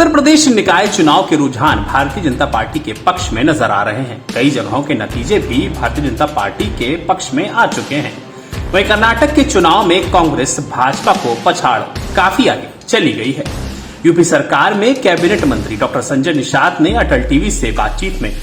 उत्तर प्रदेश निकाय चुनाव के रुझान भारतीय जनता पार्टी के पक्ष में नजर आ रहे हैं। कई जगहों के नतीजे भी भारतीय जनता पार्टी के पक्ष में आ चुके हैं। वहीं कर्नाटक के चुनाव में कांग्रेस भाजपा को पछाड़ काफी आगे चली गई है। यूपी सरकार में कैबिनेट मंत्री डॉक्टर संजय निषाद ने अटल टीवी से बातचीत में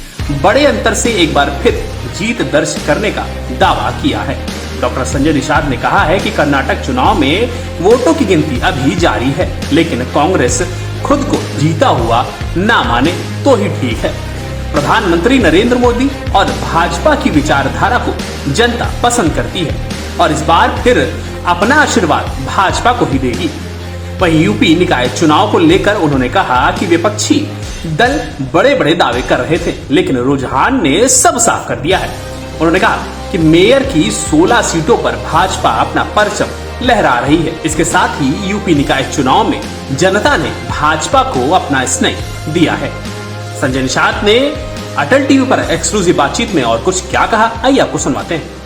बड़े अंतर से एक बार फिर जीत दर्ज करने का दावा किया है। डॉक्टर संजय निषाद ने कहा है कि कर्नाटक चुनाव में वोटों की गिनती अभी जारी है, लेकिन कांग्रेस खुद को जीता हुआ ना माने तो ही ठीक है। प्रधानमंत्री नरेंद्र मोदी और भाजपा की विचारधारा को जनता पसंद करती है और इस बार फिर अपना आशीर्वाद भाजपा को ही देगी। वहीं यूपी निकाय चुनाव को लेकर उन्होंने कहा कि विपक्षी दल बड़े बड़े दावे कर रहे थे, लेकिन रुझान ने सब साफ कर दिया है। उन्होंने कहा कि मेयर की 16 सीटों पर भाजपा अपना परचम लहरा रही है। इसके साथ ही यूपी निकाय चुनाव में जनता ने भाजपा को अपना स्नेह दिया है। संजय निषाद ने अटल टीवी पर एक्सक्लूसिव बातचीत में और कुछ क्या कहा, आइए आपको सुनवाते हैं।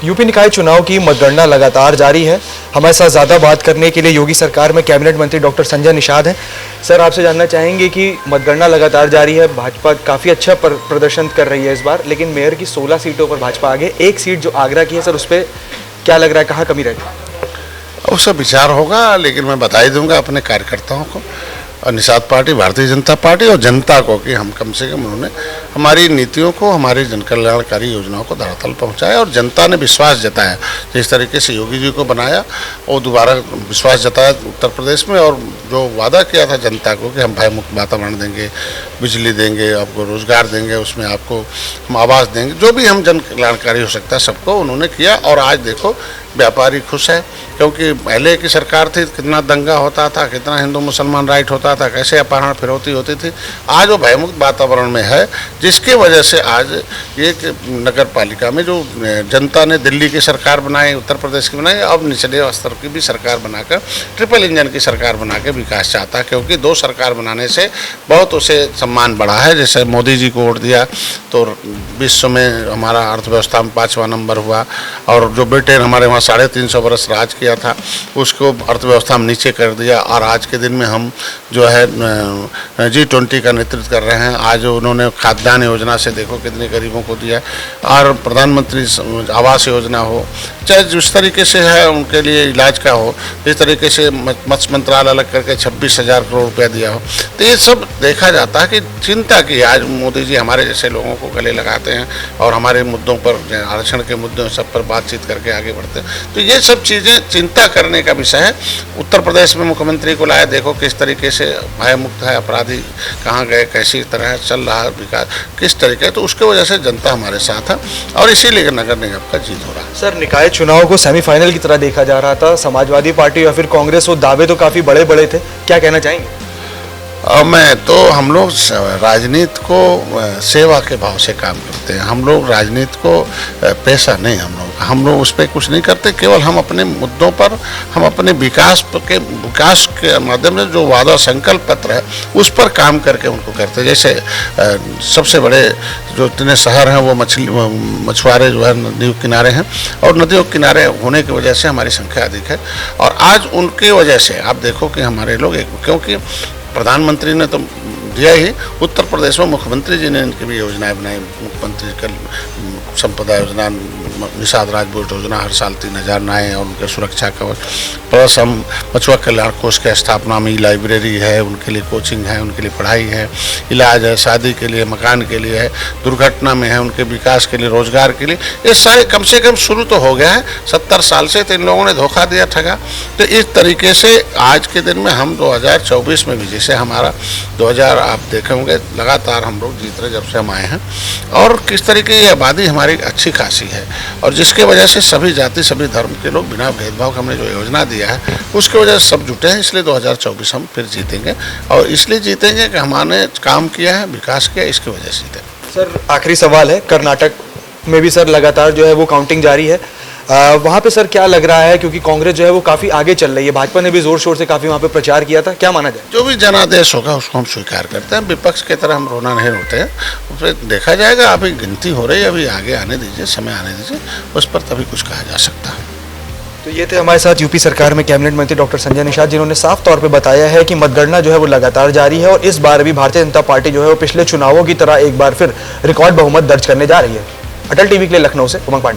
यूपी निकाय चुनाव की मतगणना लगातार जारी है। हमारे साथ ज़्यादा बात करने के लिए योगी सरकार में कैबिनेट मंत्री डॉक्टर संजय निषाद हैं। सर, आपसे जानना चाहेंगे कि मतगणना लगातार जारी है, भाजपा काफ़ी अच्छा प्रदर्शन कर रही है इस बार, लेकिन मेयर की 16 सीटों पर भाजपा आगे, एक सीट जो आगरा की है, सर उस पर क्या लग रहा है, कहाँ कमी रहती? उसका विचार होगा, लेकिन मैं बता ही दूंगा अपने कार्यकर्ताओं को और निषाद पार्टी, भारतीय जनता पार्टी और जनता को कि हम कम से कम उन्होंने हमारी नीतियों को, हमारी जनकल्याणकारी योजनाओं को धरातल पहुंचाया और जनता ने विश्वास जताया। जिस तरीके से योगी जी को बनाया और दोबारा विश्वास जताया उत्तर प्रदेश में, और जो वादा किया था जनता को कि हम भय मुक्त वातावरण देंगे, बिजली देंगे, आपको रोजगार देंगे, उसमें आपको हम आवास देंगे, जो भी हम जनकल्याणकारी हो सकता है सबको उन्होंने किया। और आज देखो व्यापारी खुश है, क्योंकि पहले की सरकार थी कितना दंगा होता था, कितना हिंदू मुसलमान राइट होता था, कैसे अपहरण फिरौती होती थी। आज वो भयमुक्त वातावरण में है, जिसकी वजह से आज ये नगर पालिका में जो जनता ने दिल्ली की सरकार बनाई, उत्तर प्रदेश की बनाई, अब निचले स्तर की भी सरकार बनाकर ट्रिपल इंजन की सरकार बना के विकास चाहता है, क्योंकि 2 सरकार बनाने से बहुत उसे सम्मान बढ़ा है। जैसे मोदी जी को वोट दिया तो विश्व में हमारा अर्थव्यवस्था में 5वां नंबर हुआ, और जो ब्रिटेन हमारे वहाँ 350 वर्ष राज किया था उसको अर्थव्यवस्था में नीचे कर दिया, और आज के दिन में हम जो है G20 का नेतृत्व कर रहे हैं। आज उन्होंने खाद्यान्न योजना से देखो कितने गरीबों को दिया, और प्रधानमंत्री आवास योजना हो, चाहे जिस तरीके से है उनके लिए इलाज का हो, इस तरीके से मत्स्य मंत्रालय अलग करके 26,000 करोड़ रुपया दिया हो। तो ये सब देखा जाता है कि चिंता की आज मोदी जी हमारे जैसे लोगों को गले लगाते हैं और हमारे मुद्दों पर, आरक्षण के मुद्दों सब पर बातचीत करके आगे बढ़ते हैं। तो ये सब चीज़ें चिंता करने का विषय है। उत्तर प्रदेश में मुख्यमंत्री को लाया, देखो किस तरीके से भय मुक्त है, अपराधी कहाँ गए, कैसी तरह चल रहा है विकास, किस तरीके, तो उसके वजह से जनता हमारे साथ है और इसीलिए नगर निगम का जीत हो रहा है। सर, निकाय चुनाव को सेमीफाइनल की तरह देखा जा रहा था, समाजवादी पार्टी या फिर कांग्रेस, वो दावे तो काफ़ी बड़े बड़े थे, क्या कहना चाहेंगे? मैं तो, हम लोग राजनीति को सेवा के भाव से काम करते हैं। हम लोग राजनीति को पैसा नहीं, हम लोग उस पर कुछ नहीं करते। केवल हम अपने मुद्दों पर, हम अपने विकास के माध्यम से जो वादा संकल्प पत्र है उस पर काम करके उनको करते हैं। जैसे सबसे बड़े जो इतने शहर हैं वो मछुआरे जो है नदियों किनारे हैं, और नदियों किनारे होने की वजह से हमारी संख्या अधिक है, और आज उनकी वजह से आप देखो कि हमारे लोग, क्योंकि प्रधानमंत्री ने तो दिया ही, उत्तर प्रदेश में मुख्यमंत्री जी ने इनकी भी योजनाएं बनाई। मुख्यमंत्री कल संपदा योजना, निषाद राजबोट योजना, हर साल 3,000 नए, और उनके सुरक्षा कवच, प्लस हम मछुआ कल्याण कोष की स्थापना में लाइब्रेरी है, उनके लिए कोचिंग है, उनके लिए पढ़ाई है, इलाज है, शादी के लिए, मकान के लिए है, दुर्घटना में है, उनके विकास के लिए, रोजगार के लिए, ये सारे कम से कम शुरू तो हो गया है। 70 साल से तो इन लोगों ने धोखा दिया, ठगा। तो इस तरीके से आज के दिन में हम 2024 में भी, जैसे हमारा 2000 आप देखे होंगे, लगातार हम लोग जीत रहे जब से हम आए हैं, और किस तरीके की आबादी हमारी अच्छी खासी है, और जिसके वजह से सभी जाति, सभी धर्म के लोग बिना भेदभाव हमने जो योजना दिया है उसके वजह से सब जुटे हैं। इसलिए 2024 हम फिर जीतेंगे, और इसलिए जीतेंगे कि हमने काम किया है, विकास किया, इसकी वजह से जीतेंगे। सर, आखिरी सवाल है, कर्नाटक में भी सर लगातार जो है वो काउंटिंग जारी है, वहाँ पे सर क्या लग रहा है, क्योंकि कांग्रेस जो है वो काफ़ी आगे चल रही है, भाजपा ने भी जोर शोर से काफ़ी वहाँ पे प्रचार किया था, क्या माना जाए? जो भी जनादेश होगा उसको हम स्वीकार करते हैं, विपक्ष की तरह हम रोना नहीं रोते हैं, उस पर देखा जाएगा। अभी गिनती हो रही है, अभी आगे आने दीजिए, समय आने दीजिए, उस पर तभी कुछ कहा जा सकता है। तो ये थे हमारे साथ यूपी सरकार में कैबिनेट मंत्री डॉक्टर संजय निषाद, जिन्होंने साफ तौर पे बताया है कि मतगणना जो है वो लगातार जारी है और इस बार भी भारतीय जनता पार्टी जो है वो पिछले चुनावों की तरह एक बार फिर रिकॉर्ड बहुमत दर्ज करने जा रही है। अटल टीवी के लिए लखनऊ से उमंग पांडे।